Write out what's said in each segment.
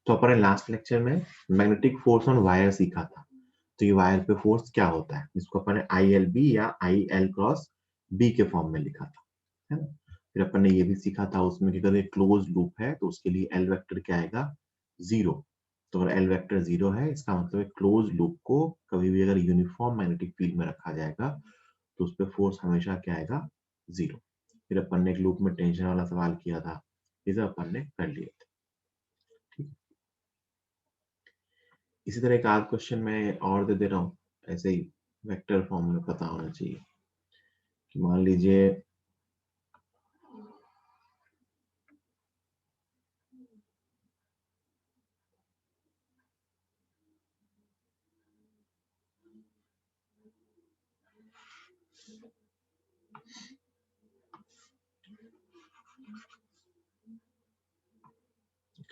तो अपन ने last lecture में मैग्नेटिक फोर्स ऑन वायर सीखा था। तो ये वायर पे फोर्स क्या होता है, जिसको अपन ने ILB या IL क्रॉस B के फॉर्म में लिखा था, है ना। फिर अपन ने ये भी सीखा था उसमें कि अगर क्लोज लूप है तो उसके लिए L वेक्टर क्या आएगा, 0। तो अगर L वेक्टर 0 है, इसका मतलब है क्लोज लूप को कभी भी अगर यूनिफॉर्म मैग्नेटिक फील्ड में रखा जाएगा तो उस पर फोर्स हमेशा क्या आएगा, 0। फिर अपन ने एक लूप में टेंशन वाला सवाल किया था, ये सब अपन ने कर लिए थे। ठीक, इसी तरह एक आध क्वेश्चन मैं और दे दे रहा हूँ, ऐसे ही वेक्टर फॉर्म में पता होना चाहिए कि मान लीजिए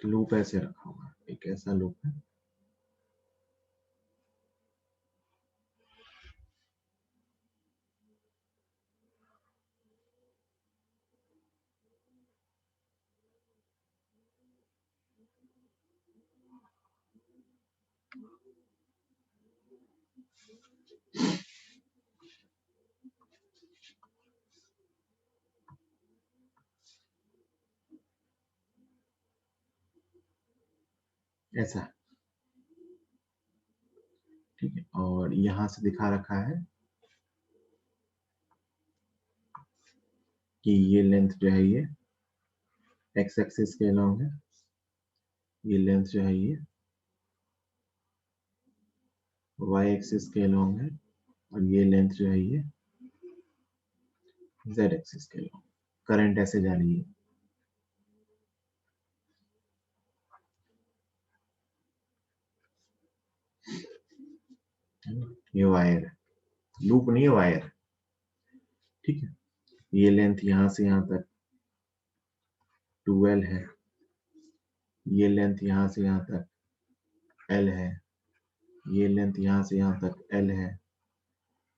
लूप ऐसे रखा हुआ है, एक ऐसा लूप है, ऐसा है, ठीक है। और यहां से दिखा रखा है कि ये लेंथ जो है ये एक्स एक्सिस के अलॉन्ग है, ये लेंथ जो है ये वाई एक्सिस के अलॉन्ग है, और ये लेंथ जो है ये जेड एक्सिस के अलॉन्ग। करंट ऐसे जा रही है, ये वायर है, लूप नहीं है, वायर, ठीक है। ये लेंथ यहां से यहां तक 2L है, ये लेंथ यहां से यहां तक L है, ये लेंथ यहां से यहां तक L है,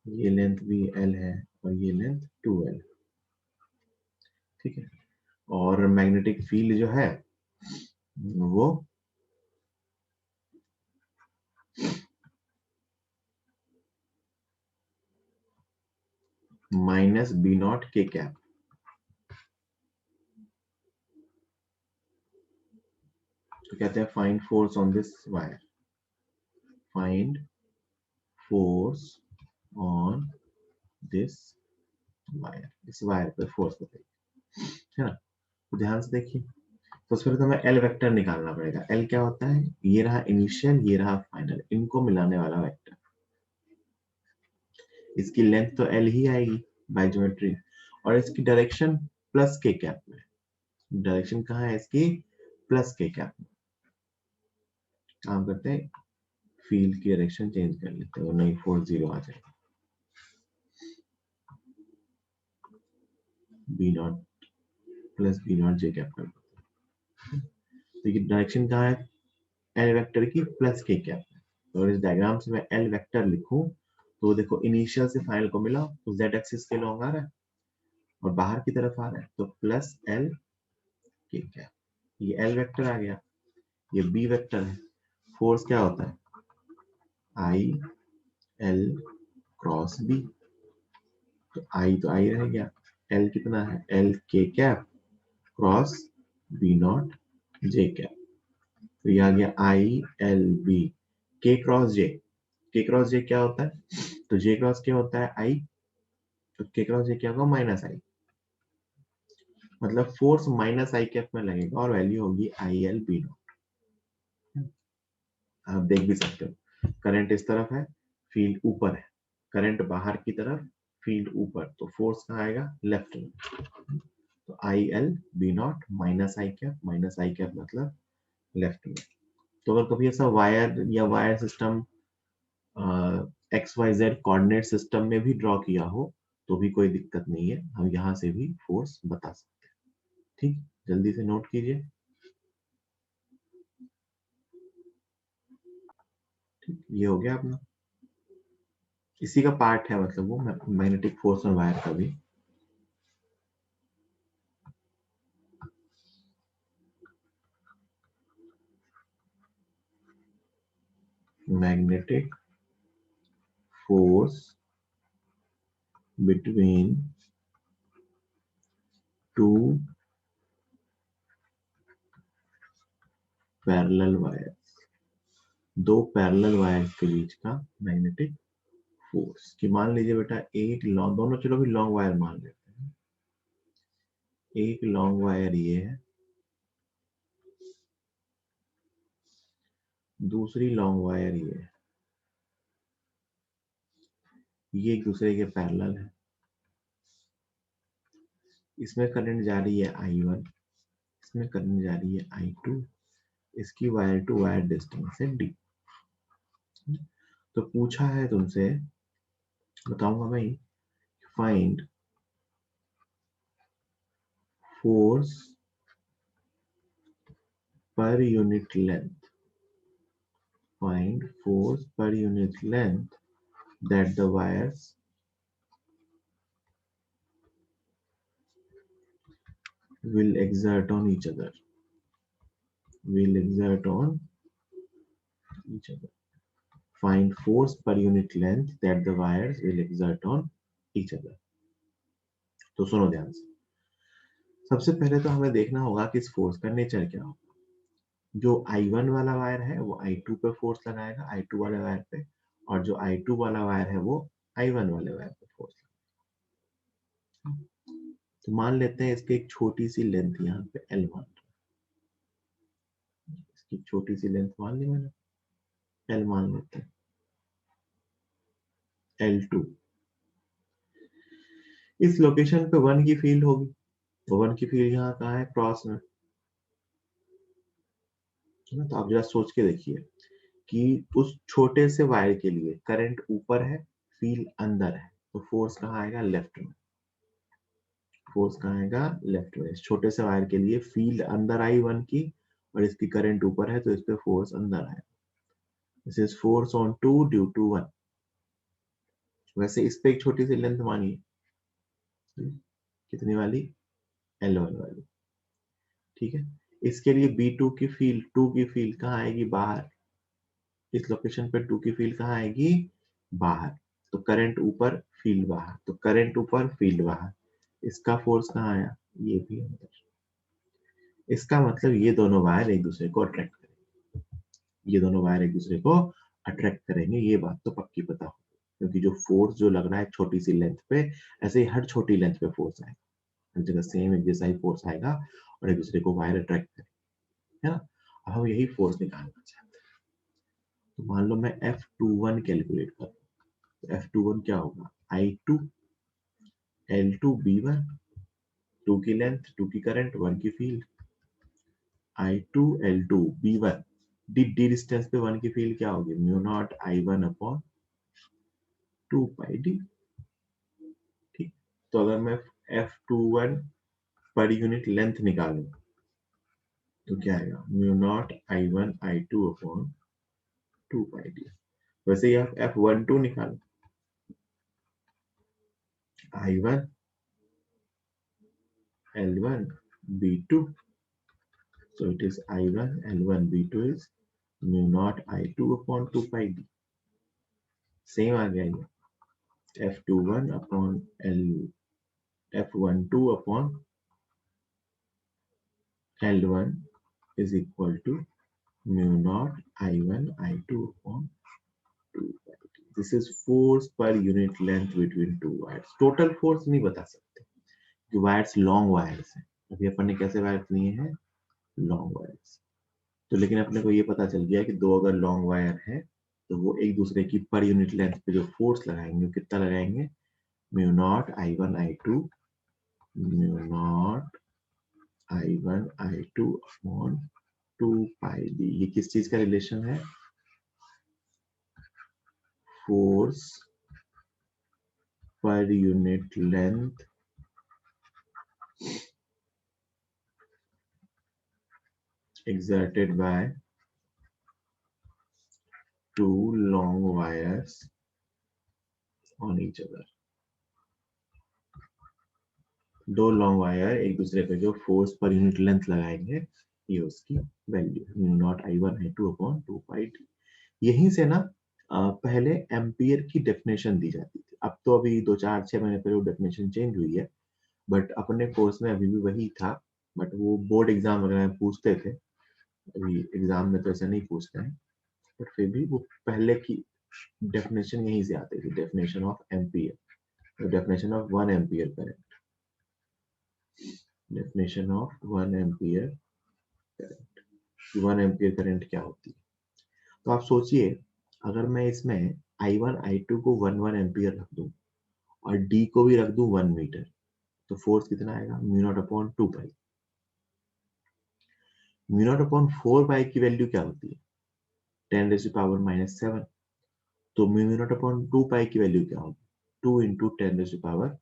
ये लेंथ भी L है, और ये लेंथ 2L, ठीक है। और मैग्नेटिक फील्ड जो है वो -B0 K कैप। तो कहते हैं find force on this wire, find force on this wire, इस वायर पे फोर्स बताइए, है ना। तो ध्यान से देखिए, तो उसके लिए हमें एल वेक्टर निकालना पड़ेगा। एल क्या होता है, ये रहा इनिशियल, ये रहा फाइनल, इनको मिलाने वाला वेक्टर। इसकी लेंथ तो एल ही आएगी बाय ज्योमेट्री, और इसकी डायरेक्शन प्लस के कैप में, डायरेक्शन कहाँ है इसकी, प्लस के कैप में। काम करते हैं, फील्ड की डायरेक्शन चेंज कर लेते हैं, नहीं फोर्स 0 आ जाएगा। B0 प्लस B0 जे कैप कर दो। तो ये डायरेक्शन कहाँ है एल वेक्टर की, प्लस के कैप में। तो इस डायग्राम से मैं एल वेक्टर लिखूं तो देखो इनिशियल से फाइनल को मिला तो जेड एक्सिस के लॉन्ग आ रहा है और बाहर की तरफ आ रहा है, तो प्लस एल के कैप, ये एल वेक्टर आ गया, ये बी वेक्टर है। फोर्स क्या होता है, आई एल क्रॉस बी, तो आई रह गया, एल कितना है, एल के कैप क्रॉस B0 जे कैप। तो ये आ गया ILB के क्रॉस जे। के क्रॉस जे क्या होता है, तो जे क्रॉस क्या होता है, आई, तो के क्रॉस जे क्या होगा, -I, मतलब फोर्स -I कैप में लगेगा और वैल्यू होगी ILB0। आप देख भी सकते हो, करंट इस तरफ है, फील्ड ऊपर है, करंट बाहर की तरफ, फील्ड ऊपर, तो फोर्स कहाँ आएगा, लेफ्ट में। तो ILB0 -I कैप मतलब लेफ्ट में। तो अगर कभी ऐसा वायर या wire system XYZ coordinate system में भी ड्रॉ किया हो तो भी कोई दिक्कत नहीं है, हम यहाँ से भी फोर्स बता सकते हैं। ठीक, जल्दी से नोट कीजिए। ठीक, ये हो गया अपना, इसी का पार्ट है, मतलब वो मैग्नेटिक फोर्स ऑन वायर का भी। magnetic force between two parallel wires, दो पैरेलल वायर्स के बीच का मैग्नेटिक फोर्स। कि मान लीजिए बेटा एक लॉन्ग, दोनों चलो भी लॉन्ग वायर मान लेते हैं, एक लॉन्ग वायर ये है, दूसरी लॉन्ग वायर ये है, ये एक दूसरे के पैरेलल है, इसमें करंट जा रही है I1, इसमें करंट जा रही है I2, इसकी वायर टू वायर डिस्टेंस है D। तो पूछा है तुमसे, बताऊंगा भाई, फाइंड फोर्स पर unit length, find force per unit length that the wires will exert on each other, will exert on each other. Find force per unit length that the wires will exert on each other. तो सुनो ध्यान से, सबसे पहले तो हमें देखना होगा कि इस फोर्स का नेचर क्या होगा। जो I1 वाला वायर है वो I2 पे फोर्स लगाएगा, I2 वाले वायर पे, और जो I2 वाला वायर है वो I1 वाले वायर पे फोर्स लगाएगा। तो मान लेते हैं इसकी एक छोटी सी लेंथ यहाँ पे L1, इसकी छोटी सी लेंथ मान ली मैंने, L मान लेते हैं, L2। इस लोकेशन पे 1 की फील्ड होगी, तो 1 की फील्ड यहाँ कहाँ है, क्रॉस में, है ना। तो आप जरा सोच के देखिए कि उस छोटे से वायर के लिए करंट ऊपर है, फील्ड अंदर है, तो फोर्स कहाँ आएगा, लेफ्ट में। फोर्स कहाँ आएगा, लेफ्ट में। इस छोटे से वायर के लिए फील्ड अंदर आई 1 की, और इसकी करंट ऊपर है, तो इस पे फोर्स अंदर आएगा। This is force on 2 due to 1। वैसे इस पे एक छोटी सी लेंथ मानिए, कितनी वाली, L1 वाली, ठीक है। इसके लिए B2 की फील्ड, 2 की फील्ड कहाँ आएगी, बाहर। इस लोकेशन पे 2 की फील्ड कहाँ आएगी, बाहर। तो करंट ऊपर, फील्ड बाहर, तो करंट ऊपर, फील्ड बाहर। इसका फोर्स कहाँ आया, ये भी अंदर। इसका मतलब ये दोनों वायर एक दूसरे को अट्रैक्ट करेंगे, ये दोनों वायर एक दूसरे को अट्रैक्ट करेंगे, ये बात तो पक्की पता हो। क्योंकि जो फोर्स जो लग रहा है छोटी सी लेंथ पे, ऐसे ही हर छोटी लेंथ पे फोर्स आएगा, हर जगह सेम एक जैसा ही फोर्स आएगा और एक दूसरे को वायर अट्रैक्ट करेंगे, है ना। अब हम यही फोर्स निकालना चाहते हैं। तो मान लो मैं F21 कैलकुलेट करूं, तो F21 क्या होगा, I2 L2 B1, 2 की लेंथ, 2 की करंट, 1 की field, I2 L2 B1, D distance पे 1 की फील्ड क्या होगी, mu naught I1 upon 2 pi D. ठीक, तो अगर मैं F21 पर यूनिट लेंथ निकालूं तो क्या आएगा, mu naught I1 I2 upon 2 pi D. वैसे ही आप F12 निकालो, I1 L1 B2, so it is I1 L1 B2 is mu naught I2 upon 2 pi D। Same आ गया ये, F21 upon L, F12 upon L1 is equal to mu naught I1 I2 upon 2 pi D। This is force per unit length between two wires। Total force नहीं बता सकते कि wires long wires हैं, अभी अपन ने कैसे वायर्स लिए हैं, लॉन्ग वायर्स। तो लेकिन अपने को ये पता चल गया कि दो अगर लॉन्ग वायर है तो वो एक दूसरे की पर यूनिट लेंथ पे जो फोर्स लगाएंगे, कितना लगाएंगे, mu naught I1 I2, mu naught I1 I2 upon 2 pi D. ये किस चीज का रिलेशन है, फोर्स पर unit length exerted by two long wires on each other। दो लॉन्ग वायर एक दूसरे पे जो फोर्स पर यूनिट लेंथ लगाएंगे, ये उसकी वैल्यू है, mu naught I1 I2 upon 2 pi D. यहीं से ना पहले एम्पियर की डेफिनेशन दी जाती थी। अब तो अभी 2-4-6 महीने पहले वो डेफिनेशन चेंज हुई है, बट अपने कोर्स में अभी भी वही था। बट वो बोर्ड एग्जाम वगैरह में पूछते थे, अभी एग्जाम में तो ऐसा नहीं पूछते हैं, बट फिर भी वो पहले की डेफिनेशन यहीं से आती थी, definition of ampere, definition of 1 ampere current, definition of 1 ampere current, 1 ampere current क्या होती है। तो आप सोचिए, अगर मैं इसमें I1 I2 को 1 एम्पियर रख दूं और D को भी रख दूं 1 मीटर, तो फोर्स कितना आएगा, mu not upon 2 pi. Mu naught upon 4 पाई की वैल्यू क्या होती है, 10 रेज़ टू पावर -7। तो म्यू नॉट अपॉन 2 पाई की वैल्यू क्या होगी, 2 इंटू 10 रेज़ टू पावर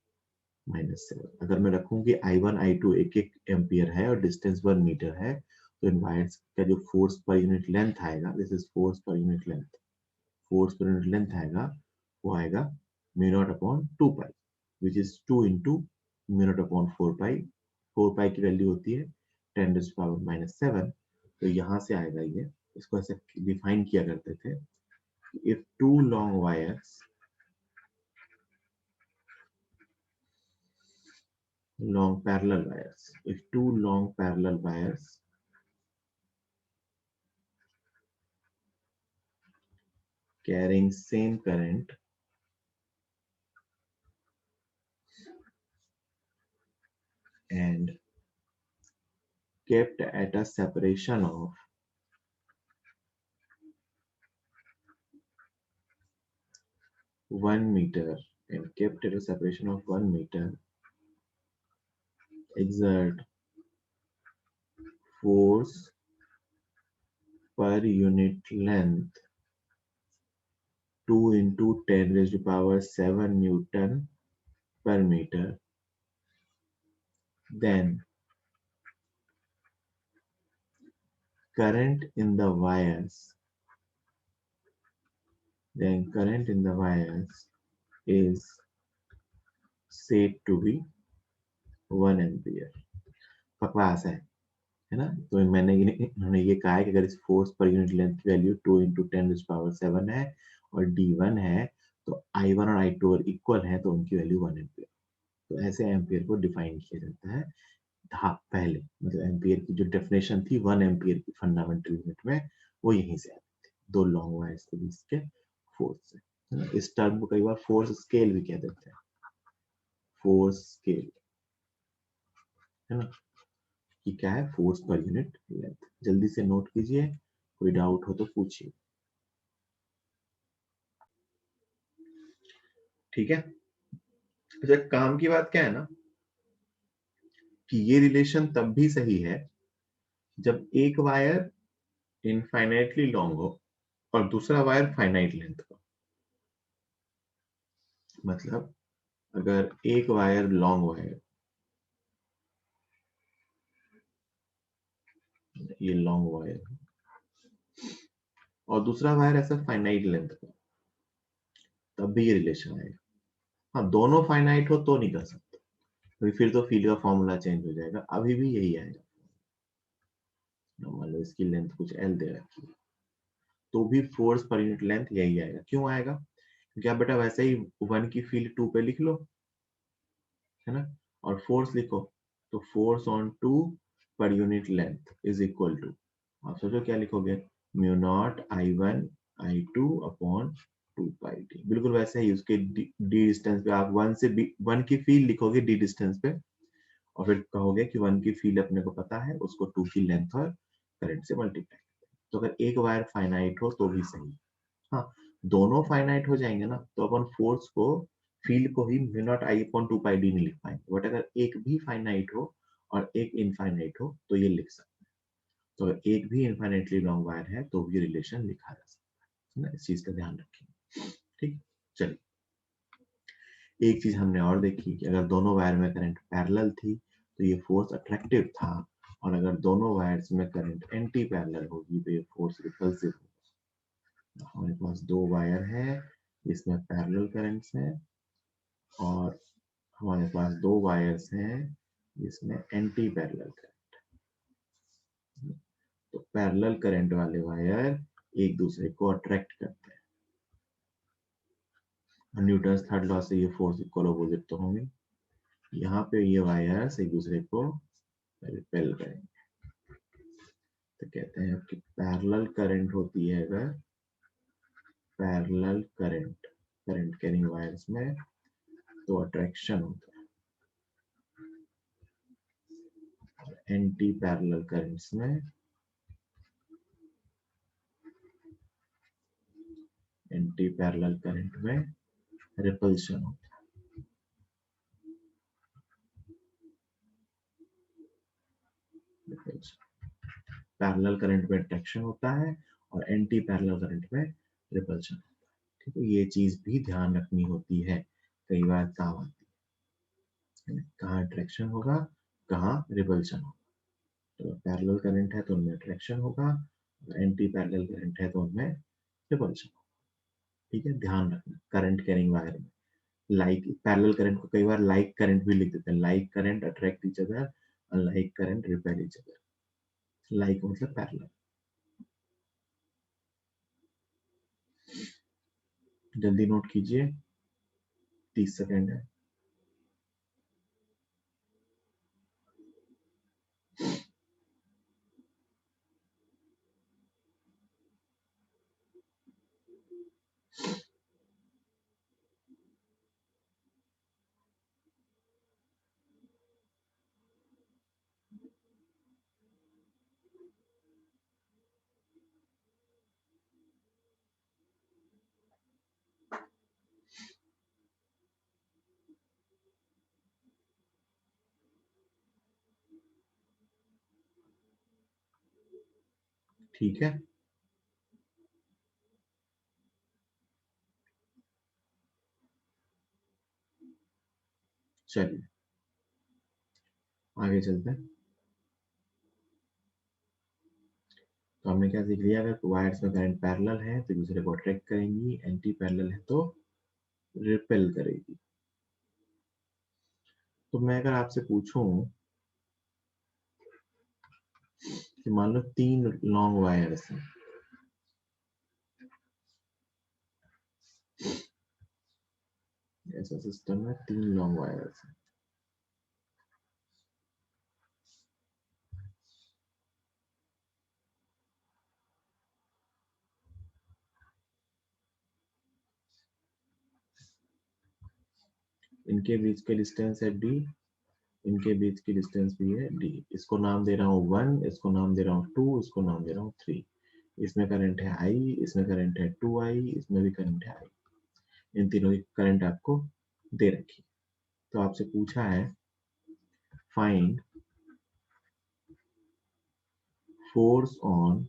-7। अगर मैं रखूं कि I1 I2 एक एक एम्पियर है और डिस्टेंस 1 मीटर है, तो इन वायर्स का जो फोर्स पर यूनिट लेंथ आएगा, दिस इज फोर्स पर यूनिट लेंथ, फोर्स पर यूनिट लेंथ आएगा, वो आएगा mu not upon 2 pi, which is 2 into mu naught upon 4 पाई। 4 पाई की वैल्यू होती है 10 रेज़ टू पावर -7। तो यहाँ से आएगा ये, इसको ऐसे डिफाइन किया करते थे, if two long wires, long parallel wires, if two long parallel wires carrying same current and kept at a separation of 1 meter, and kept at a separation of 1 meter, exert force per unit length 2 into 10 raised to power 7 Newton per meter, then current in the wires, is said to be 1 ampere। बकवास है ना। तो इन्होंने ये कहा है कि अगर इस फोर्स पर यूनिट लेंथ की value 2 into 10 raise to power 7 है और D1 है, तो I1 और I2 अगर इक्वल है तो उनकी वैल्यू 1 एम्पियर। तो ऐसे एम्पियर को डिफाइन किया जाता है। था पहले, मतलब एम्पियर की जो डेफिनेशन थी 1 एम्पियर की फंडामेंटल यूनिट में, वो यहीं से आती थी, दो लॉन्ग वायर्स के बीच के फोर्स से, है ना। इस टर्म को कई बार फोर्स स्केल भी कह देते हैं, फोर्स स्केल, है ना, कि क्या है, फोर्स पर यूनिट लेंथ। जल्दी से नोट कीजिए, कोई डाउट हो तो पूछिए, ठीक है। अच्छा, काम की बात क्या है ना, कि ये रिलेशन तब भी सही है जब एक वायर इनफाइनाइटली लॉन्ग हो और दूसरा वायर फाइनाइट लेंथ का। मतलब अगर एक वायर लॉन्ग वायर, ये लॉन्ग वायर, और दूसरा वायर ऐसा फाइनाइट लेंथ का, तब भी ये रिलेशन आएगा। हाँ, दोनों फाइनाइट हो तो नहीं कर सकते, फिर तो फील्ड का फॉर्मूला चेंज हो जाएगा। अभी भी यही आएगा, मान लो इसकी लेंथ कुछ एल दे रखी है, तो भी फोर्स पर यूनिट लेंथ यही आएगा। क्यों आएगा, क्योंकि आप बेटा वैसे ही 1 की फील्ड 2 पे लिख लो, है ना, और फोर्स लिखो, तो फोर्स ऑन 2 पर unit length is equal to, आप सोचो क्या लिखोगे, mu naught I1 I2 upon 2 pi D. बिल्कुल वैसे ही उसके डी डिस्टेंस पे आप 1 की फील्ड लिखोगे डी डिस्टेंस पे, और फिर कहोगे कि 1 की फील्ड अपने को पता है, उसको 2 की लेंथ और करंट से मल्टीप्लाई। तो अगर एक वायर फाइनाइट हो तो भी सही। हाँ, दोनों फाइनाइट हो जाएंगे ना, तो अपन फोर्स को, फील्ड को ही mu not I upon 2 pi D नहीं लिख पाएंगे, बट अगर एक भी फाइनाइट हो और एक इनफाइनाइट हो तो ये लिख सकते हैं। तो अगर एक भी इनफाइनाइटली लॉन्ग वायर है तो भी रिलेशन लिखा जा सकता है ना, इस चीज का ध्यान रखें, ठीक। चलिए, एक चीज हमने और देखी कि अगर दोनों वायर में करंट पैरेलल थी तो ये फोर्स अट्रैक्टिव था, और अगर दोनों वायर्स में करंट एंटी पैरेलल होगी तो ये फोर्स रिपल्सिव होगा। हमारे पास दो वायर है, इसमें पैरेलल करंट्स हैं, और हमारे पास दो वायर्स हैं जिसमें एंटी पैरेलल करंट। तो पैरेलल करंट वाले वायर एक दूसरे को अट्रैक्ट करते हैं। न्यूटन थर्ड लॉ से ये फोर्स इक्वल अपोजिट तो होंगे। यहाँ पे ये वायर्स एक दूसरे को रिपेल करेंगे। तो कहते हैं कि पैरेलल करंट होती है अगर पैरेलल करंट कैरिंग वायर्स में तो अट्रैक्शन होता है। एंटी पैरेलल करंट्स में रिपल्शन होता है। पैरेलल करंट में अट्रैक्शन होता है और एंटी पैरेलल करंट में रिपल्शन होता है। ठीक है, ये चीज भी ध्यान रखनी होती है, कई बार काम आती है। कहाँ अट्रैक्शन होगा, कहाँ रिपल्शन होगा। तो पैरेलल करंट है तो उनमें अट्रैक्शन होगा, एंटी पैरेलल करंट है तो उनमें रिपल्शन होगा। ठीक है, ध्यान रखना करंट कैरिंग वायर में। लाइक पैरेलल करंट को कई बार लाइक करंट भी लिख देते हैं। Like current attract each other, unlike current repel each other. Like मतलब पैरेलल। जल्दी नोट कीजिए, 30 सेकेंड है। ठीक है, चलिए आगे चलते हैं। तो हमने क्या सीख लिया, अगर वायर्स में करंट पैरेलल है तो दूसरे को अट्रैक्ट करेंगी, एंटी पैरेलल है तो रिपेल करेगी। तो मैं अगर आपसे पूछूं कि मान लो 3 लॉन्ग वायर्स हैं, ऐसा सिस्टम है, 3 लॉन्ग वायर्स हैं। इनके बीच के डिस्टेंस है d, इनके बीच की डिस्टेंस भी है d। इसको नाम दे रहा हूँ 1, इसको नाम दे रहा हूँ 2, इसको नाम दे रहा हूँ 3। इसमें करंट है I, इसमें करंट है 2I, इसमें भी करंट है I। इन तीनों की करंट आपको दे रखी। तो आपसे पूछा है find force on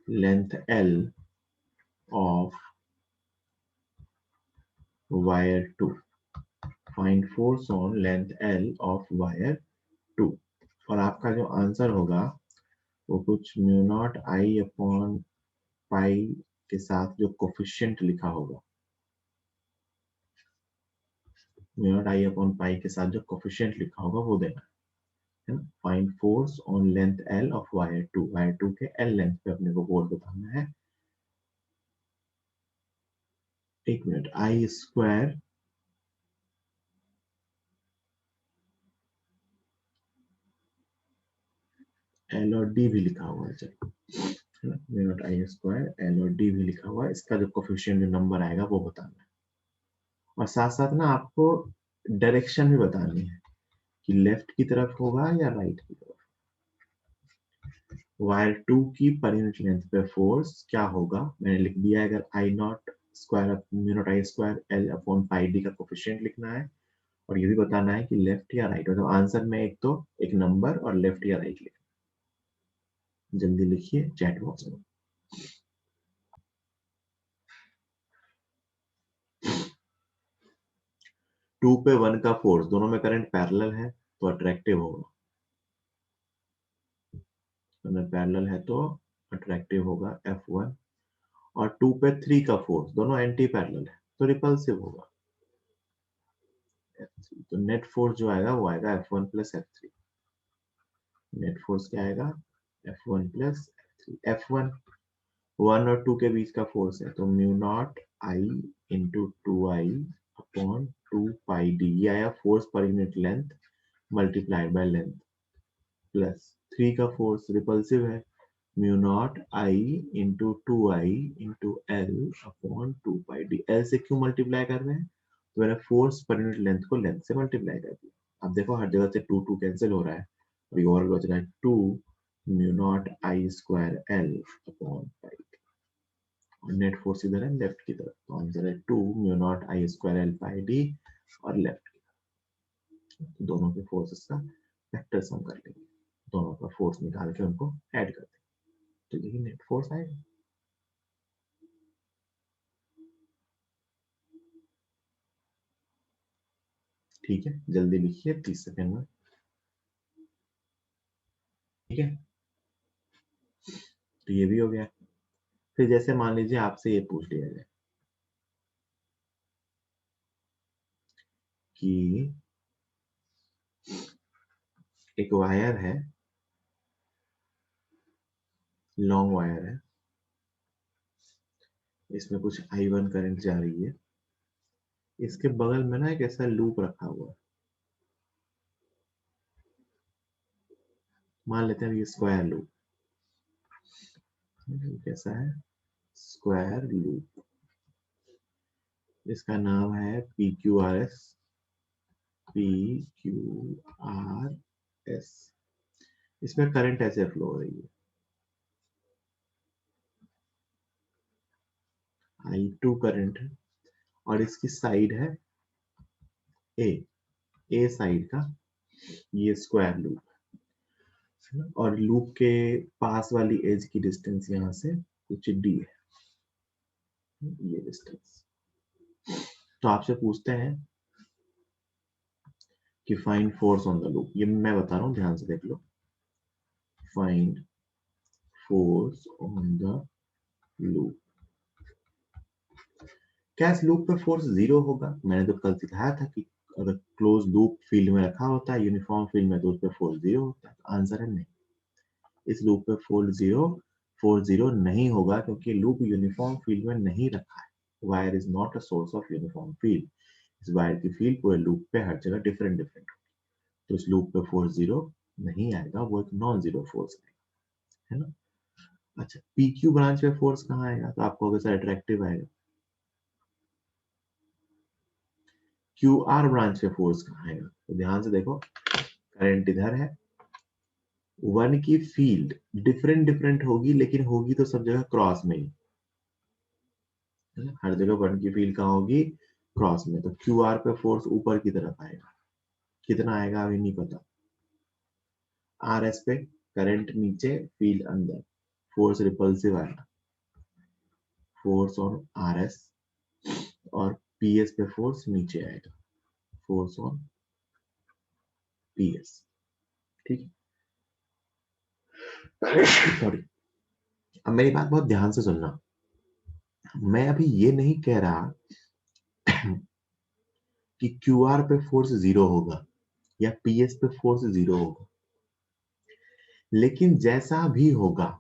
length L of wire 2। Find force on length L of wire 2। और आपका जो आंसर होगा वो कुछ mu not I upon pi के साथ जो कोफिशिएंट लिखा होगा, mu not I upon pi के साथ जो कोफिशिएंट लिखा होगा वो देना है ना। Find force on length L of wire 2। Wire 2 के L लेंथ पे अपने को फोर्स बताना है। एक मिनट, आई स्क्वायर एल और डी भी लिखा हुआ है, चलो है ना। Mu not I square L और डी भी लिखा हुआ है, इसका जो कोफिशिएंट जो नंबर आएगा वो बताना है। और साथ साथ ना आपको डायरेक्शन भी बतानी है कि लेफ्ट की तरफ होगा या राइट की तरफ। वायर 2 की पर यूनिट लेंथ पे फोर्स क्या होगा मैंने लिख दिया है। अगर I not square mu not I square L upon pi D का कोफिशिएंट लिखना है और ये भी बताना है कि लेफ्ट या राइट, मतलब आंसर में एक तो एक नंबर और लेफ्ट या राइट लिखना। जल्दी लिखिए चैट बॉक्स में। 2 पे 1 का फोर्स, दोनों में करंट पैरेलल है तो अट्रैक्टिव होगा। दोनों पैरेलल है तो अट्रैक्टिव होगा F1। और 2 पे 3 का फोर्स, दोनों एंटी पैरेलल है तो रिपल्सिव होगा F3। तो नेट फोर्स जो आएगा वो आएगा F1 plus F3। Net force क्या आएगा F1 प्लस F1 1 और 2 के बीच का फोर्स है, तो mu not I into 2i upon 2πd, ये आया फोर्स पर unit length multiplied by length, plus 3 का फोर्स रिपल्सिव है, mu not I into 2i into L upon 2πd। L से क्यों मल्टीप्लाई कर रहे हैं, तो मैंने फोर्स पर यूनिट लेंथ को लेंथ से मल्टीप्लाई कर दिया। अब देखो हर जगह से 2 2 कैंसिल हो रहा है, और ये और बच रहा है 2 mu not I square L upon पाई, और नेट फोर्स इधर है लेफ्ट की तरफ, तो आंसर है 2 mu not I square L pi D, और लेफ्ट की दोनों के फोर्सेस का वेक्टर सम कर लेंगे, दोनों का फोर्स निकाल के उनको ऐड कर देंगे, तो यही नेट फोर्स आएगा। ठीक है, जल्दी लिखिए 30 सेकंड में। ठीक है, तो ये भी हो गया। फिर जैसे मान लीजिए आपसे ये पूछ लिया जाए कि एक वायर है, लॉन्ग वायर है, इसमें कुछ I1 करंट जा रही है, इसके बगल में ना एक ऐसा लूप रखा हुआ है, मान लेते हैं ये स्क्वायर लूप, कैसा है, स्क्वायर लूप, इसका नाम है PQRS, PQRS। इसमें करंट ऐसे फ्लो हो रही है, I2 करंट है, और इसकी साइड है ए साइड का ये स्क्वायर लूप, और लूप के पास वाली एज की डिस्टेंस यहाँ से कुछ d है, ये डिस्टेंस। तो आपसे पूछते हैं कि find force on the loop, ये मैं बता रहा हूँ, ध्यान से देख लो, find force on the loop. क्या इस लूप पे फोर्स 0 होगा? मैंने तो कल सिखाया था कि अगर क्लोज लूप फील्ड में रखा होता है, यूनिफॉर्म फील्ड में, तो उस पे फोर्स 0 होता है। आंसर है नहीं, इस लूप पे फोर्स जीरो नहीं होगा, क्योंकि लूप यूनिफॉर्म फील्ड में नहीं रखा है। Wire is not a source of uniform field, इस वायर की फील्ड पूरे लूप पे हर जगह डिफरेंट डिफरेंट, तो इस लूप पे फोर्स 0 नहीं आएगा, वो एक नॉन जीरो फोर्स है ना। अच्छा, PQ ब्रांच पे फोर्स कहाँ आएगा, तो आपको अगर सर अट्रैक्टिव आएगा, QR ब्रांच पे फोर्स कहाँ आएगा, तो ध्यान से देखो, करंट इधर है, वन की फील्ड डिफरेंट डिफरेंट होगी, लेकिन होगी तो सब जगह क्रॉस में ही, हर जगह वन की फील्ड कहाँ होगी, क्रॉस में, तो QR पे फोर्स ऊपर की तरफ आएगा, कितना आएगा अभी नहीं पता। RS पे करंट नीचे, फील्ड अंदर, फोर्स रिपल्सिव आएगा, फोर्स ऑन RS, और PS पे फोर्स नीचे आएगा, फोर्स ऑन PS। ठीक है, सॉरी, अब मेरी बात बहुत ध्यान से सुनना, मैं अभी ये नहीं कह रहा कि QR पे फोर्स 0 होगा या PS पे फोर्स 0 होगा, लेकिन जैसा भी होगा,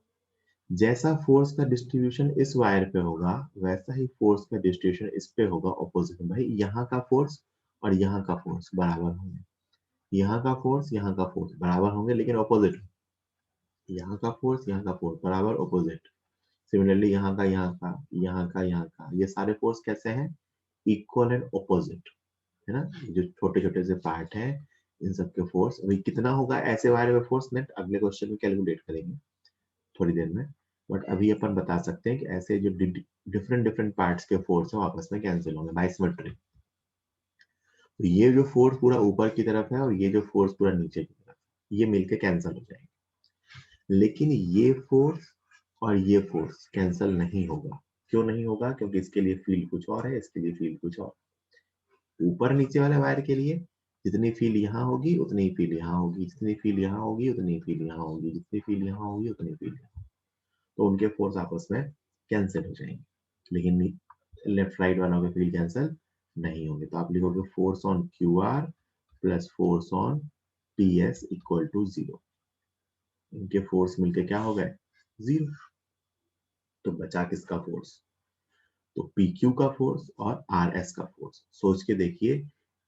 जैसा फोर्स का डिस्ट्रीब्यूशन इस वायर पे होगा, वैसा ही फोर्स का डिस्ट्रीब्यूशन इस पे होगा ऑपोजिट में। भाई यहाँ का फोर्स और यहाँ का फोर्स बराबर होंगे, यहाँ का फोर्स यहाँ का फोर्स बराबर होंगे, लेकिन ऑपोजिट, यहाँ का फोर्स बराबर ऑपोजिट। सिमिलरली यहाँ का यहाँ का यहाँ का यहाँ का, ये सारे फोर्स कैसे हैं, इक्वल एंड ऑपोजिट, है ना। जो छोटे छोटे से पार्ट है, इन सब के फोर्स अभी कितना होगा ऐसे वायर में फोर्स, नेट अगले क्वेश्चन में कैलकुलेट करेंगे थोड़ी देर में, बट अभी अपन बता सकते हैं कि ऐसे जो डिफरेंट डिफरेंट पार्ट्स के फोर्स है आपस में कैंसिल होंगे बाय सिमेट्री। तो ये जो फोर्स पूरा ऊपर की तरफ है और ये जो फोर्स पूरा नीचे की तरफ, ये मिलके कैंसिल हो जाएंगे, लेकिन ये फोर्स और ये फोर्स कैंसिल नहीं होगा। क्यों नहीं होगा, क्योंकि इसके लिए फील्ड कुछ और है, इसके लिए फील्ड कुछ और। ऊपर नीचे वाले वायर के लिए जितनी फील्ड यहाँ होगी उतनी ही फील्ड यहाँ होगी, जितनी फील्ड यहाँ होगी उतनी फील्ड यहाँ होगी, जितनी फील्ड यहाँ होगी उतनी फील्ड यहाँ, तो उनके फोर्स आपस में कैंसिल हो जाएंगे, लेकिन लेफ्ट राइट वालों के फील्ड कैंसिल नहीं होंगे। तो आप लिखोगे force on QR plus force on PS equal to 0, इनके फोर्स मिलके क्या हो गए, 0। तो बचा किसका फोर्स, तो पी क्यू का फोर्स और आर एस का फोर्स। सोच के देखिए,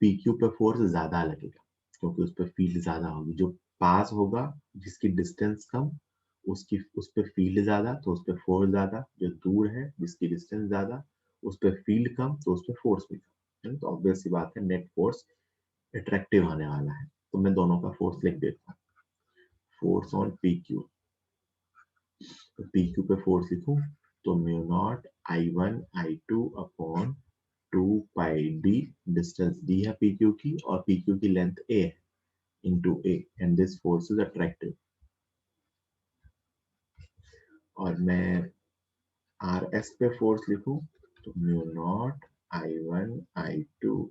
पी क्यू पे फोर्स ज्यादा लगेगा क्योंकि उस पर फील्ड ज्यादा होगी। जो पास होगा, जिसकी डिस्टेंस कम, उसकी उस पर फील्ड ज्यादा तो उस पर फोर्स ज्यादा। जो दूर है, जिसकी डिस्टेंस ज्यादा, उस पर फील्ड कम तो उस पर फोर्स भी कम। तो ऑब्वियस सी बात है, नेट फोर्स अट्रैक्टिव आने वाला है। तो मैं दोनों का फोर्स लिख देता हूँ। फोर्स ऑन पी क्यू, तो पी क्यू पे फोर्स लिखूं तो mu not I one I two upon 2 pi D, distance D है पी क्यू की और पी क्यू की लेंथ ए है, into A, and this force is attractive. और मैं आर एस पे फोर्स लिखूं तो mu not I one I two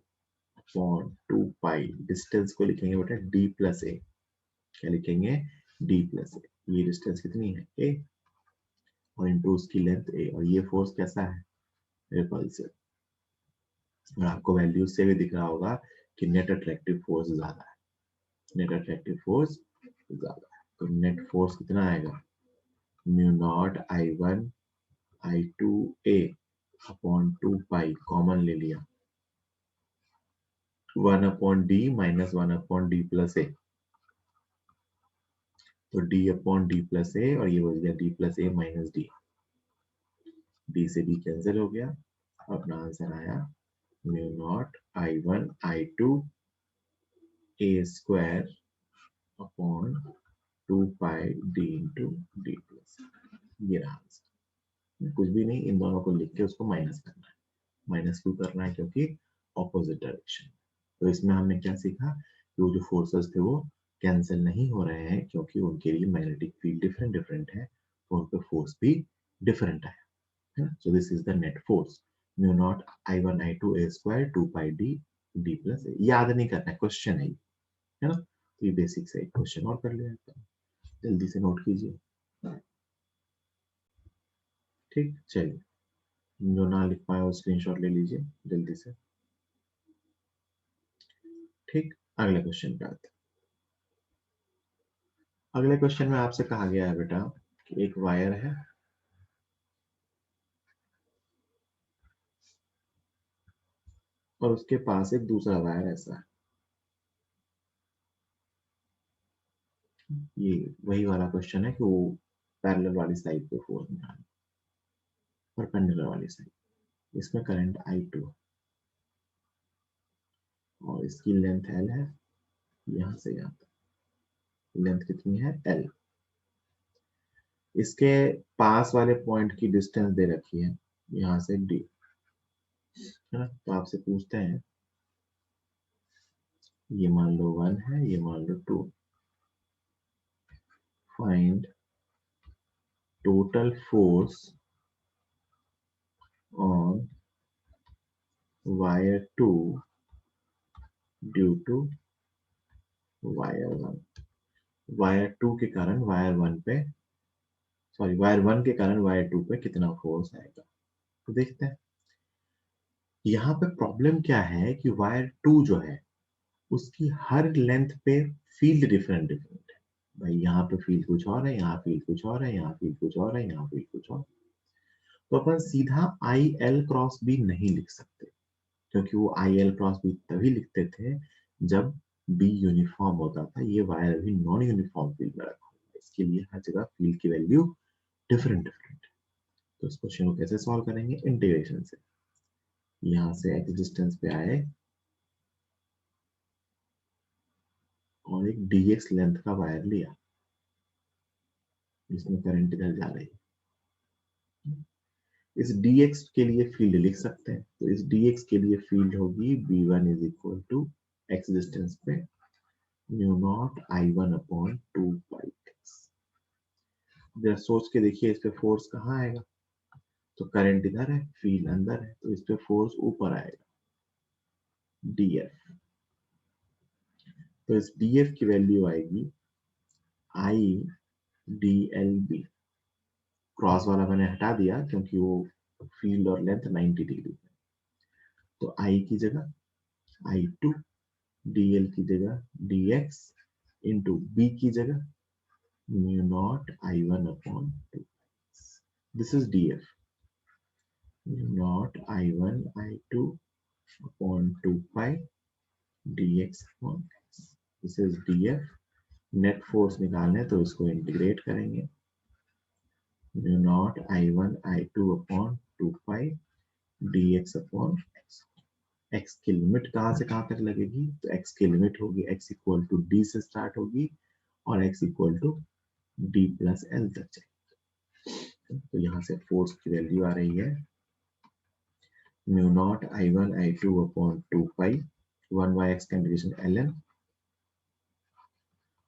upon 2 pi, distance को लिखेंगे बेटा डी प्लस ए। क्या लिखेंगे, डी प्लस ए। ये डिस्टेंस कितनी है, ए, और इंटू उसकी लेंथ ए। और ये फोर्स कैसा है, रिपल्सिव। और आपको वैल्यू से भी दिख रहा होगा कि नेट अट्रैक्टिव फोर्स ज्यादा है, नेट अट्रैक्टिव फोर्स ज्यादा है। तो नेट फोर्स कितना आएगा, mu not I one I two A upon 2 pi, common ले लिया, 1 upon D minus 1 upon D plus A. तो D upon D plus A, और ये हो गया D plus A minus D, D से डी कैंसिल हो गया। अपना आंसर आया mu not I one I two A square upon 2 pi D into D plus. ये रहा आंसर। कुछ भी नहीं, इन दोनों को लिख के उसको माइनस करना है। माइनस क्यों करना है, क्योंकि ऑपोजिट डायरेक्शन। तो इसमें हमने क्या सीखा कि वो जो फोर्सेस थे वो कैंसिल नहीं हो रहे हैं क्योंकि उनके लिए मैग्नेटिक फील्ड डिफरेंट डिफरेंट है, तो उन पे फोर्स भी डिफरेंट है। So this is the net force mu not I one I two A square 2 pi D D plus A. याद नहीं करना है, क्वेश्चन है ना। तो ये बेसिक से एक क्वेश्चन और कर लिया, जल्दी से नोट कीजिए। ठीक, चलिए, जो ना लिख पाए वो स्क्रीनशॉट ले लीजिए जल्दी से। ठीक, अगले क्वेश्चन पे आते हैं। अगले क्वेश्चन में आपसे कहा गया है बेटा कि एक वायर है और उसके पास एक दूसरा वायर ऐसा है। ये वही वाला क्वेश्चन है कि वो पैरेलल वाली साइड पे फोर्स निकालना, परपेंडिकुलर वाली साइड। इसमें करंट I2 और इसकी लेंथ L है, यहाँ से यहाँ तक लेंथ कितनी है, L। इसके पास वाले पॉइंट की डिस्टेंस दे रखी है यहाँ से D, है ना। तो आपसे पूछते हैं, ये मान लो 1 है, ये मान लो 2, find total force on wire 2 due to wire 1। Wire 2 के कारण वायर 1 पे, सॉरी वायर 1 के कारण वायर 2 पे कितना फोर्स आएगा। तो देखते हैं यहाँ पे प्रॉब्लम क्या है कि वायर 2 जो है उसकी हर लेंथ पे फील्ड डिफरेंट डिफरेंट है। भाई यहाँ पे फील्ड कुछ और है, यहाँ फील्ड कुछ और है, यहाँ फील्ड कुछ और है, यहाँ फील्ड कुछ और। तो अपन सीधा आई एल क्रॉस बी नहीं लिख सकते क्योंकि वो आई एल क्रॉस बी तभी लिखते थे जब बी यूनिफॉर्म होता था। ये वायर अभी नॉन यूनिफॉर्म फील्ड में रखा हुआ है, इसके लिए हर जगह फील्ड की वैल्यू डिफरेंट डिफरेंट है। तो इस क्वेश्चन को कैसे सॉल्व करेंगे, इंटीग्रेशन से। यहाँ से एक्स डिस्टेंस पे आए और एक dx लेंथ का वायर लिया जिसमें करंट इधर जा रही है। इस dx के लिए फील्ड लिख सकते हैं, तो इस dx के लिए फील्ड होगी b1 is equal to x distance पे mu naught I1 upon 2 pi x। जरा सोच के देखिए इस पे फोर्स कहाँ आएगा, तो करंट इधर है, फील्ड अंदर है, तो इस पे फोर्स ऊपर आएगा df। तो इस df की वैल्यू आएगी I dlb। क्रॉस वाला मैंने हटा दिया क्योंकि वो फील्ड और लेंथ 90 डिग्री है। तो I की जगह I2, dl की जगह dx, इंटू b की जगह mu naught I1 upon 2. This is df. Mu naught I1 I2 upon 2 pi dx upon x. This is df. Net force निकालना है तो इसको इंटीग्रेट करेंगे. mu naught I1 I2 upon 2 pi dx upon x. x की limit कहां से कहां तक लगेगी? तो x की लिमिट होगी x इक्वल टू d से स्टार्ट होगी और x equal to d plus L तक जाएगी. तो यहाँ से फोर्स की वैल्यू आ रही है mu naught I1 I2 upon 2 पाई 1 बाय x का इंटीग्रेशन ln,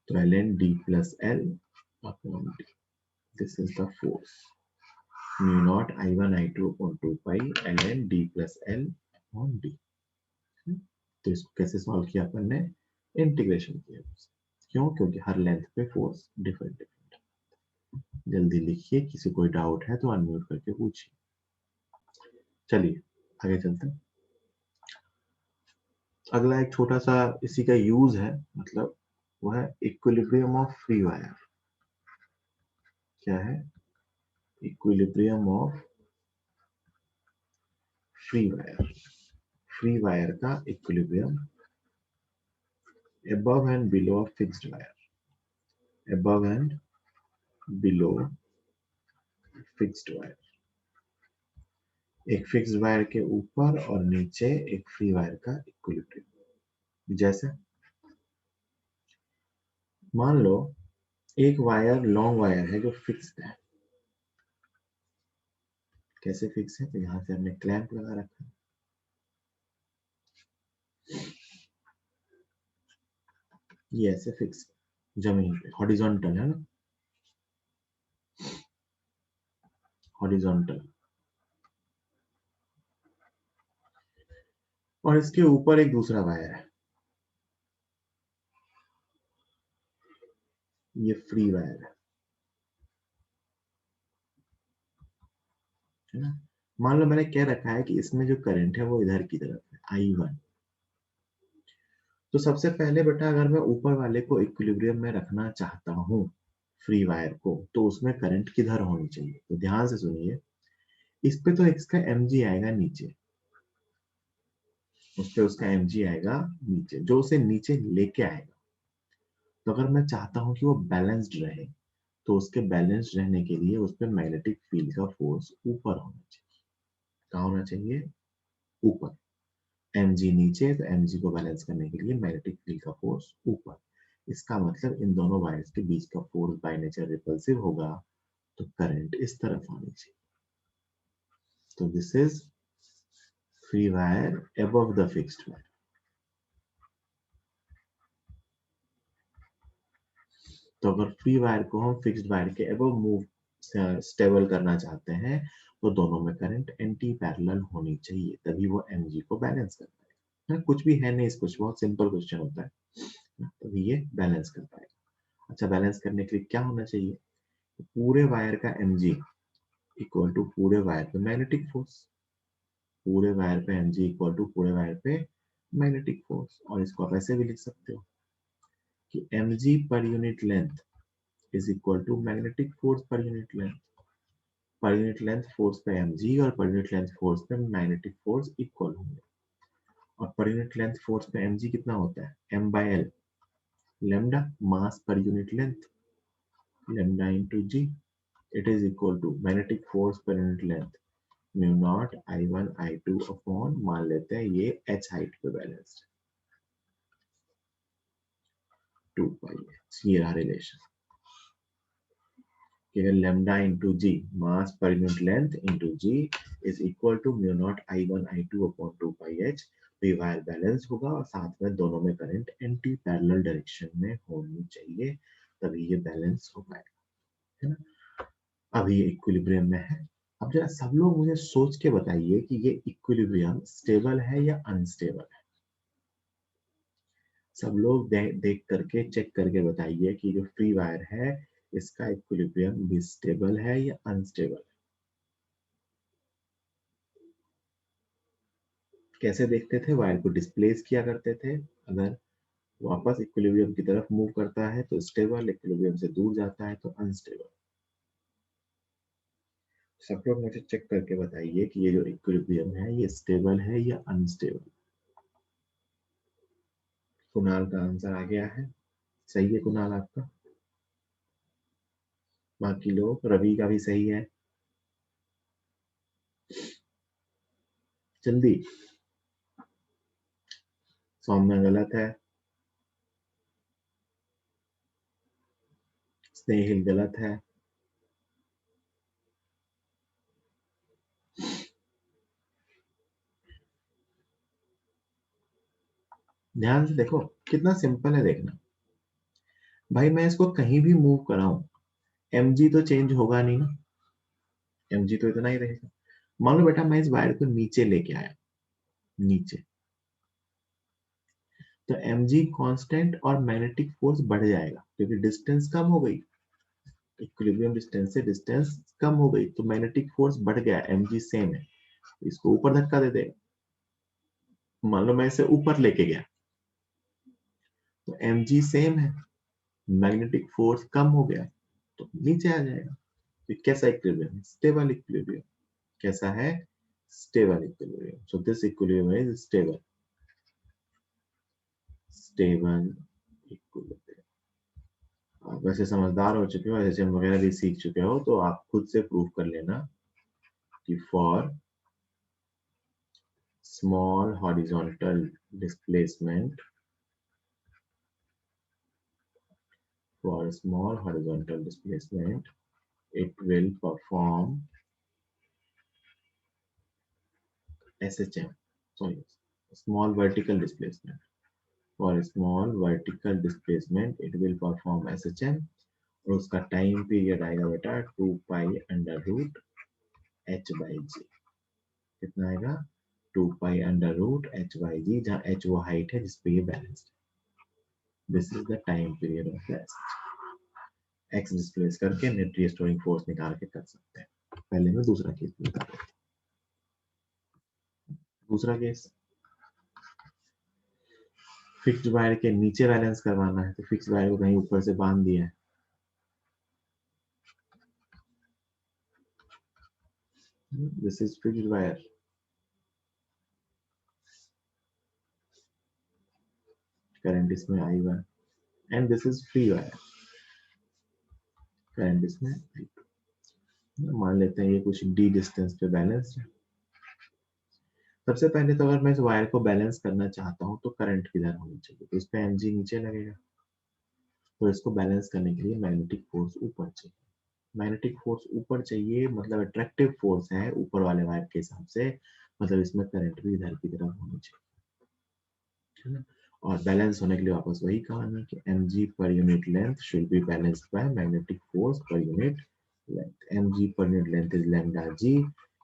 तो ln d plus L upon d. This is the force mu naught I1 I2 upon 2 pi ln d plus L upon d. तो इसको कैसे solve किया अपन ने? Integration किया. क्यों? क्योंकि हर लेंथ पे फोर्स डिफरेंट डिफरेंट. जल्दी लिखिए, किसी कोई डाउट है तो अनम्यूट करके पूछिए. चलिए आगे चलते हैं. अगला एक छोटा सा इसी का यूज है, मतलब वो है इक्विलिब्रियम ऑफ फ्री वायर. क्या है? Equilibrium of free wire. Free wire का equilibrium above and below a fixed wire. Above and below fixed wire. एक फिक्स वायर के ऊपर और नीचे एक फ्री वायर का इक्विलिब्रियम. जैसे मान लो एक वायर लॉन्ग वायर है जो फिक्स्ड है. कैसे फिक्स है? तो यहां से हमने क्लैंप लगा रखा है. ये ऐसे फिक्स जमीन पे हॉरिजॉन्टल है ना, हॉरिजॉन्टल. और इसके ऊपर एक दूसरा वायर है, ये फ्री वायर है ना. मान लो मैंने क्या रखा है कि इसमें जो करंट है वो इधर की तरफ है I1. तो सबसे पहले बेटा अगर मैं ऊपर वाले को इक्विलिब्रियम में रखना चाहता हूँ फ्री वायर को, तो उसमें करंट किधर होनी चाहिए? तो ध्यान से सुनिए, इस पे तो इसका mg आएगा नीचे, उस पे उसका mg आएगा नीचे, जो उसे नीचे लेके आएगा. तो अगर मैं चाहता हूं कि वो बैलेंस्ड रहे, तो उसके बैलेंस्ड रहने के लिए उस पर मैग्नेटिक फील्ड का फोर्स ऊपर होना चाहिए. कहाँ होना चाहिए? ऊपर. mg नीचे, तो mg को बैलेंस करने के लिए मैग्नेटिक फील्ड का फोर्स ऊपर. इसका मतलब इन दोनों वायर्स के बीच का फोर्स बाय नेचर रिपल्सिव होगा, तो करंट इस तरफ आनी चाहिए. तो this is free wire above the fixed wire. तो अगर फ्री वायर को हम फिक्स्ड वायर के अबव मूव स्टेबल करना चाहते हैं, तो दोनों में करंट एंटी पैरेलल होनी चाहिए, तभी वो mg को बैलेंस कर पाएगा. कुछ भी है नहीं, कुछ बहुत सिंपल क्वेश्चन होता है, तभी ये बैलेंस कर पाएगा. अच्छा, बैलेंस करने के लिए क्या होना चाहिए? पूरे वायर का mg इक्वल टू पूरे वायर पे मैग्नेटिक फोर्स. पूरे वायर पे mg इक्वल टू पूरे वायर पे मैग्नेटिक फोर्स. और इसको आप ऐसे भी लिख सकते हो कि mg per unit length is equal to magnetic force पर unit length. Per unit length force पे mg और पर यूनिट लेंथ फोर्स पे मैग्नेटिक फोर्स इक्वल होंगे. और पर यूनिट लेंथ फोर्स पे mg कितना होता है? m by l, lambda मास पर unit length, lambda into g. It is equal to magnetic force per unit length mu naught I1 I2 upon, मान लेते हैं ये h हाइट पे बैलेंस्ड 2 पाई h. ये रहा relation. lambda into g, mass per unit length into g is equal to mu naught I1 I2 upon 2 pi h. तो ये wire balance होगा और साथ में दोनों में करंट एंटी पैरेलल डायरेक्शन में होनी चाहिए, तभी ये बैलेंस हो पाएगा, है ना. अभी ये इक्विलिब्रियम में है. अब जरा सब लोग मुझे सोच के बताइए कि ये इक्विलिब्रियम स्टेबल है या अनस्टेबल है. सब लोग देख करके चेक करके बताइए कि जो फ्री वायर है इसका इक्विलिब्रियम भी स्टेबल है या अनस्टेबल है. कैसे देखते थे? वायर को डिस्प्लेस किया करते थे. अगर वापस इक्विलिब्रियम की तरफ मूव करता है तो स्टेबल, इक्विलिब्रियम से दूर जाता है तो अनस्टेबल। सब लोग मुझे चेक करके बताइए कि ये जो इक्विलिब्रियम है ये स्टेबल है या अनस्टेबल। कुणाल का आंसर आ गया है, सही है कुणाल आपका। बाकी लोग, रवि का भी सही है। जल्दी। सौम्य गलत है, स्नेहिल गलत है, ध्यान से देखो कितना सिंपल है देखना। भाई मैं इसको कहीं भी मूव कराऊं mg तो चेंज होगा नहीं ना, mg तो इतना ही रहेगा। मान लो बेटा मैं इस वायर को नीचे लेके आया, नीचे, तो mg कांस्टेंट और मैग्नेटिक फोर्स बढ़ जाएगा क्योंकि डिस्टेंस कम हो गई, इक्विलिब्रियम डिस्टेंस से डिस्टेंस कम हो गई तो मैग्नेटिक फोर्स बढ़ गया, mg सेम है, इसको ऊपर धक्का दे देगा। मान लो मैं इसे ऊपर लेके गया तो mg सेम है, मैग्नेटिक फोर्स कम हो गया तो नीचे आ जाएगा। तो कैसा इक्विलिब्रियम है? Stable equilibrium. कैसा है? Stable equilibrium. So this equilibrium is stable, stable equilibrium. आप वैसे समझदार हो चुके हो, एसएचएम वगैरह भी सीख चुके हो, तो आप खुद से प्रूव कर लेना कि for small horizontal displacement, for small horizontal displacement, it will perform SHM. Sorry, small vertical displacement. For small vertical displacement, it will perform SHM. और उसका टाइम पीरियड आएगा बेटा 2 pi under root h by g। कितना आएगा? 2 pi under root h by g, जहाँ h वो height है जिसपे ये बैलेंस्ड है। This is the time period of the x displace करके नेट रीस्टोरिंग फोर्स निकाल के कर सकते हैं। पहले में दूसरा केस निकाल, दूसरा केस फिक्स्ड वायर के नीचे बैलेंस करवाना है तो फिक्स्ड वायर को कहीं ऊपर से बांध दिया है। This is fixed wire, current इसमें I1 and this is free wire, current इसमें I2। मान लेते हैं ये कुछ d डिस्टेंस पे बैलेंस है। सबसे पहले तो अगर मैं इस वायर को बैलेंस करना चाहता हूँ तो करंट किधर होनी चाहिए, तो इस पे mg नीचे लगेगा, तो इसको बैलेंस करने के लिए मैग्नेटिक फोर्स ऊपर चाहिए। मैग्नेटिक फोर्स ऊपर चाहिए मतलब अट्रैक्टिव फोर्स है ऊपर वाले वायर के हिसाब से, मतलब इसमें करंट भी इधर की तरफ होनी चाहिए, है ना। और बैलेंस होने के लिए वापस वही कहानी कि mg per unit length should be balanced by magnetic force पर unit length. mg per unit length is lambda g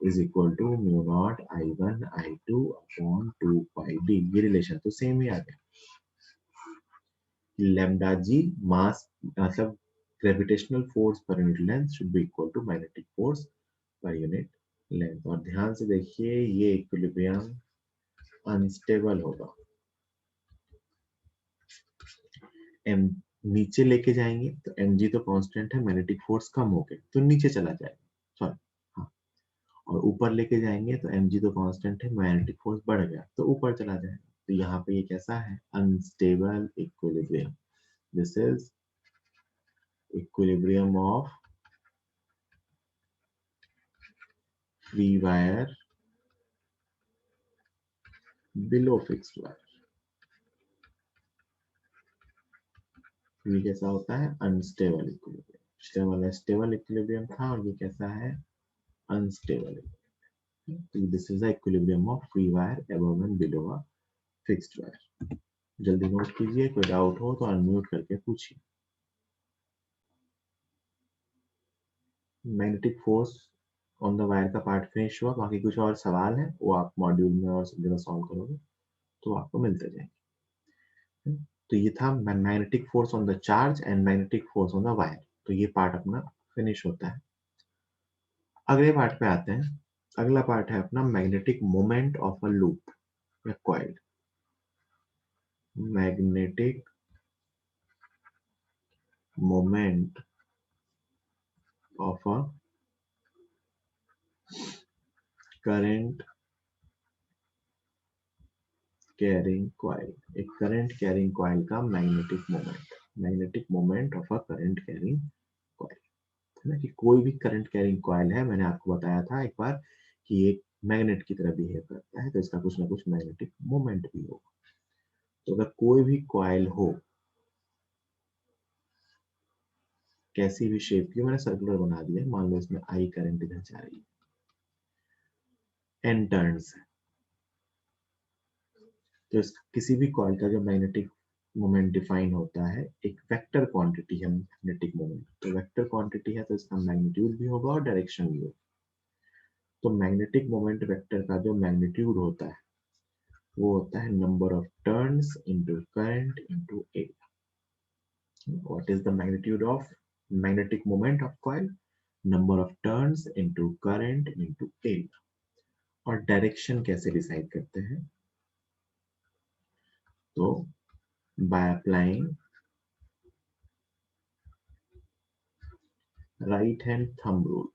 is equal to mu naught I1 I2 upon 2 pi d। ये रिलेशन तो सेम ही आ गया। lambda g mass मतलब gravitational force पर unit length should be equal to magnetic force पर unit length. और ध्यान से देखिए ये इक्विलिब्रियम अनस्टेबल होगा। एम नीचे लेके जाएंगे तो mg तो कांस्टेंट है, मैग्नेटिक फोर्स कम हो गया तो नीचे चला जाएगा, सॉरी हाँ, और ऊपर लेके जाएंगे तो mg तो कांस्टेंट है, मैग्नेटिक फोर्स बढ़ गया तो ऊपर चला जाएगा। तो यहाँ पे ये कैसा है? Unstable equilibrium. This is equilibrium of free wire below fixed wire. ये कैसा होता है? Unstable equilibrium. स्टेबल इक्विलिब्रियम था और ये कैसा है? अनस्टेबल। तो this is the equilibrium of free wire above and below a fixed wire. जल्दी नोट कीजिए, कोई डाउट हो तो अनम्यूट करके पूछिए। Magnetic force on the wire का पार्ट फिनिश हुआ, बाकी कुछ और सवाल है वो आप मॉड्यूल में और सब जगह सॉल्व करोगे तो आपको मिलते जाएंगे। तो ये था magnetic force on the charge and magnetic force on the wire. तो ये पार्ट अपना फिनिश होता है। अगले पार्ट पे आते हैं। अगला पार्ट है अपना magnetic moment of a loop या coil. Magnetic moment of a current carrying coil. एक करंट कैरिंग कॉइल का magnetic moment of a current carrying coil, है ना, कि कोई भी करंट कैरिंग कॉइल है, मैंने आपको बताया था एक बार कि एक मैग्नेट की तरह बिहेव करता है, तो इसका कुछ ना कुछ मैग्नेटिक मोमेंट भी होगा। तो अगर कोई भी कॉइल हो, कैसी भी शेप की, मैंने सर्कुलर बना दिया, मान लो इसमें आई करंट इधर जा रही है, एन टर्न्स है, तो इस किसी भी कॉइल का जो मैग्नेटिक मोमेंट डिफाइन होता है, एक वेक्टर क्वांटिटी है मैग्नेटिक मोमेंट, तो वेक्टर क्वांटिटी है तो इसका मैग्नीट्यूड भी होगा और डायरेक्शन भी होगा। तो मैग्नेटिक मोमेंट वेक्टर का जो मैग्नीट्यूड होता है वो होता है number of turns into current into area. What is the magnitude of magnetic moment of coil? Number of turns into current into area. और डायरेक्शन कैसे डिसाइड करते हैं? तो by applying right hand thumb rule,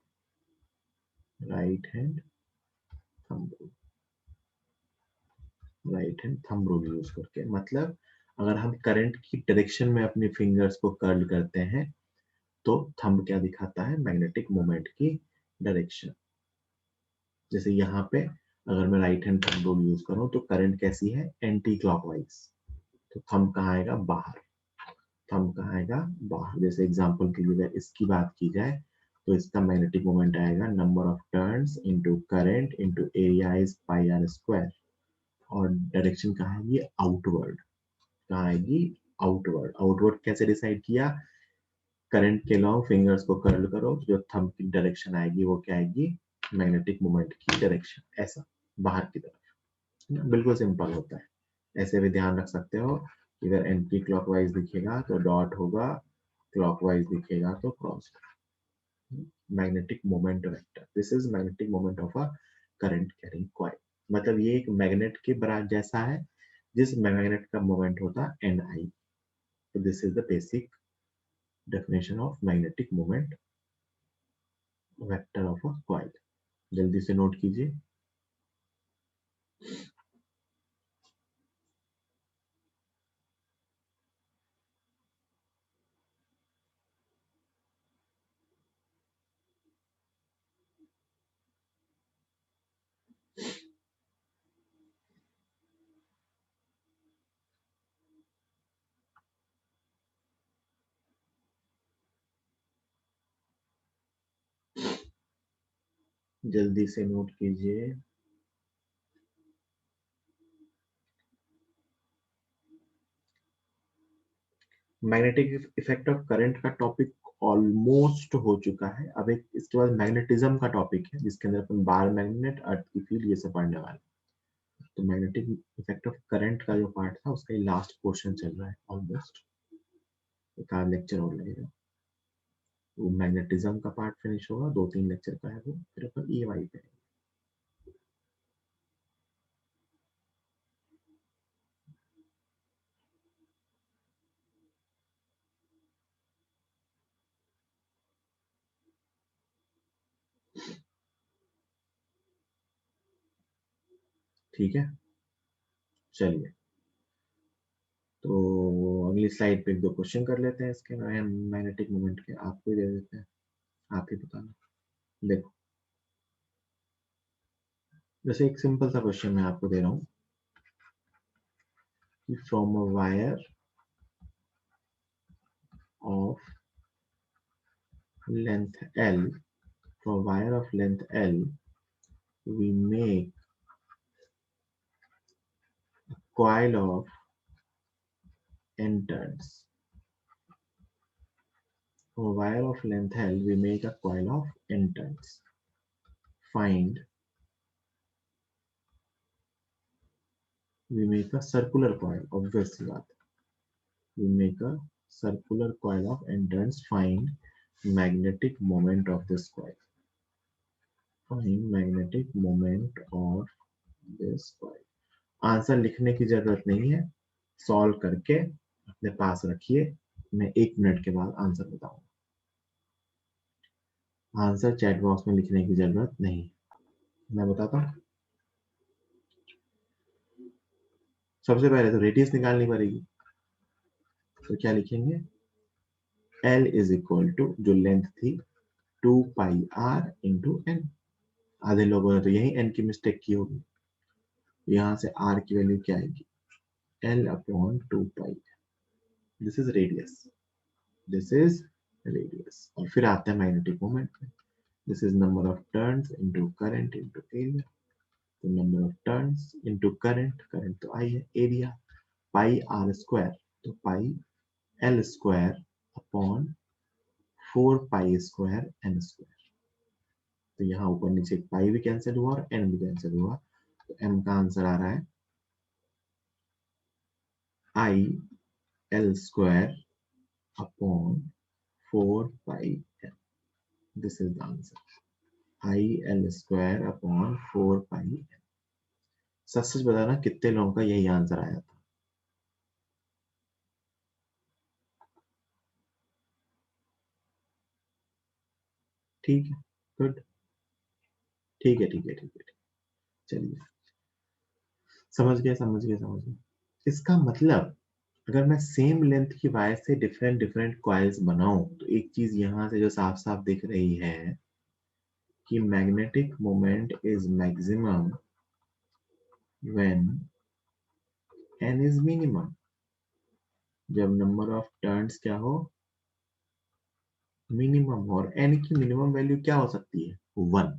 right hand thumb rule, right hand thumb rule use करके, मतलब अगर हम current की डायरेक्शन में अपनी फिंगर्स को कर्ल करते हैं तो थंब क्या दिखाता है? मैग्नेटिक मोमेंट की डायरेक्शन। जैसे यहाँ पे अगर मैं right hand thumb rule use करूँ तो करंट कैसी है? एंटी क्लॉकवाइज, तो थंब कहाँ आएगा? बाहर। थंब कहाँ आएगा? बाहर। जैसे एग्जांपल के लिए इसकी बात की जाए तो इसका मैग्नेटिक मोमेंट आएगा number of turns into current into area is pi R square, और डायरेक्शन कहाँ आएगी? आउटवर्ड। कहाँ आएगी? आउटवर्ड। आउटवर्ड कैसे डिसाइड किया? करंट के लॉन्ग फिंगर्स को कर्ल करो, जो थंब की डायरेक्शन आएगी वो क्या आएगी? मैग्नेटिक मोमेंट की डायरेक्शन, ऐसा बाहर की तरफ। बिल्कुल सिंपल होता है। ऐसे भी ध्यान रख सकते हो, इधर एंटी क्लॉकवाइज दिखेगा तो डॉट होगा, क्लॉकवाइज दिखेगा तो cross. Magnetic moment vector, this is magnetic moment of a current carrying coil. मतलब ये एक मैग्नेट के बराबर जैसा है, जिस मैग्नेट का मोमेंट होता है एन आई। तो this is the basic definition of magnetic moment vector of a coil. जल्दी से नोट कीजिए। जल्दी से नोट कीजिए। मैग्नेटिक इफेक्ट ऑफ करंट का टॉपिक ऑलमोस्ट हो चुका है। अब एक इसके बाद मैग्नेटिज्म का टॉपिक है, जिसके अंदर अपन बार मैग्नेट, अर्थ की फील्ड, ये सब पढ़ने वाले। तो मैग्नेटिक इफेक्ट ऑफ करंट का जो पार्ट था उसका ये लास्ट पोर्शन चल रहा है ऑलमोस्ट। एक आध लेक्चर और लगेगा, वो मैग्नेटिज्म का पार्ट फिनिश होगा, 2-3 लेक्चर का है वो, फिर अपन ई वाई पे। ठीक है, चलिए। तो अगली स्लाइड पे 1-2 क्वेश्चन कर लेते हैं इसके मैग्नेटिक मोमेंट के, आपको ही दे देते हैं, आप ही बताना। देखो, जैसे एक सिंपल सा क्वेश्चन मैं आपको दे रहा हूँ कि from a wire of length L, from wire of length L, we make a coil of N turns. From a wire of length L, we make a coil of N turns. Find, we make a circular coil, obviously. We make a circular coil of N turns. Find magnetic moment of this coil. Find magnetic moment of this coil. Answer लिखने की जरूरत नहीं है, solve करके अपने पास रखिए, मैं 1 minute के बाद आंसर बताऊंगा। आंसर चैट बॉक्स में लिखने की जरूरत नहीं, मैं बताता हूँ। सबसे पहले तो रेडियस निकालनी पड़ेगी, तो क्या लिखेंगे, L इज इक्वल टू जो लेंथ थी 2 पाई r इंटू एन। आधे लोगों ने तो यही n की मिस्टेक की होगी, यहां से r की वैल्यू क्या आएगी, L upon 2 pi, this is radius, this is radius. और फिर आता है मैग्नेटिक मोमेंट में, this is number of turns into current into area, तो number of turns into current, current तो आई है, एरिया पाई r स्क्वायर, तो pi L square upon 4 pi square n square. तो यहाँ ऊपर नीचे पाई भी कैंसिल हुआ और n भी कैंसिल हुआ, तो m का आंसर आ रहा है I L square upon 4 pi n, this is the answer, I L square upon 4 pi n। सच सच बताना कितने लोगों का यही आंसर आया था। ठीक है, गुड, ठीक है ठीक है ठीक है, चलिए समझ गए समझ गए समझ गए। इसका मतलब अगर मैं सेम लेंथ की वायर से डिफरेंट डिफरेंट कॉइल्स बनाऊं, तो एक चीज यहां से जो साफ साफ दिख रही है कि magnetic moment is maximum when n is minimum, जब नंबर ऑफ टर्न्स क्या हो, मिनिमम। और n की मिनिमम वैल्यू क्या हो सकती है, 1,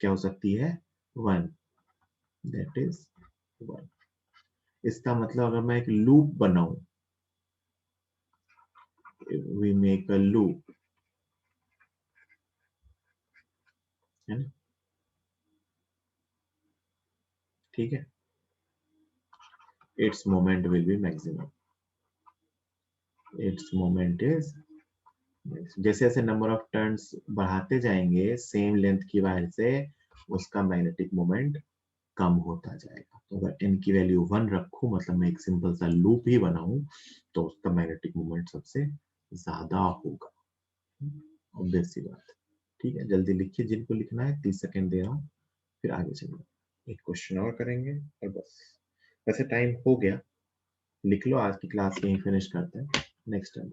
क्या हो सकती है, 1, दैट इज 1। इसका मतलब अगर मैं एक लूप बनाऊं, वी मेक अ लूप, है ना, ठीक है, its moment will be maximum, its moment is, जैसे जैसे नंबर ऑफ टर्न्स बढ़ाते जाएंगे सेम लेंथ की वायर से, उसका मैग्नेटिक मोमेंट कम होता जाएगा। तो अगर n की वैल्यू 1 रखूं, मतलब मैं एक सिंपल सा लूप ही बनाऊं, तो उसका मैग्नेटिक मोमेंट सबसे ज्यादा होगा, ऑब्वियस सी बात है। ठीक है, जल्दी लिखिए, जिनको लिखना है 30 सेकंड दे रहा हूँ, फिर आगे चलिए, एक क्वेश्चन और करेंगे और बस। वैसे टाइम हो गया, लिख लो, आज की क्लास यहीं फिनिश करते हैं, नेक्स्ट टाइम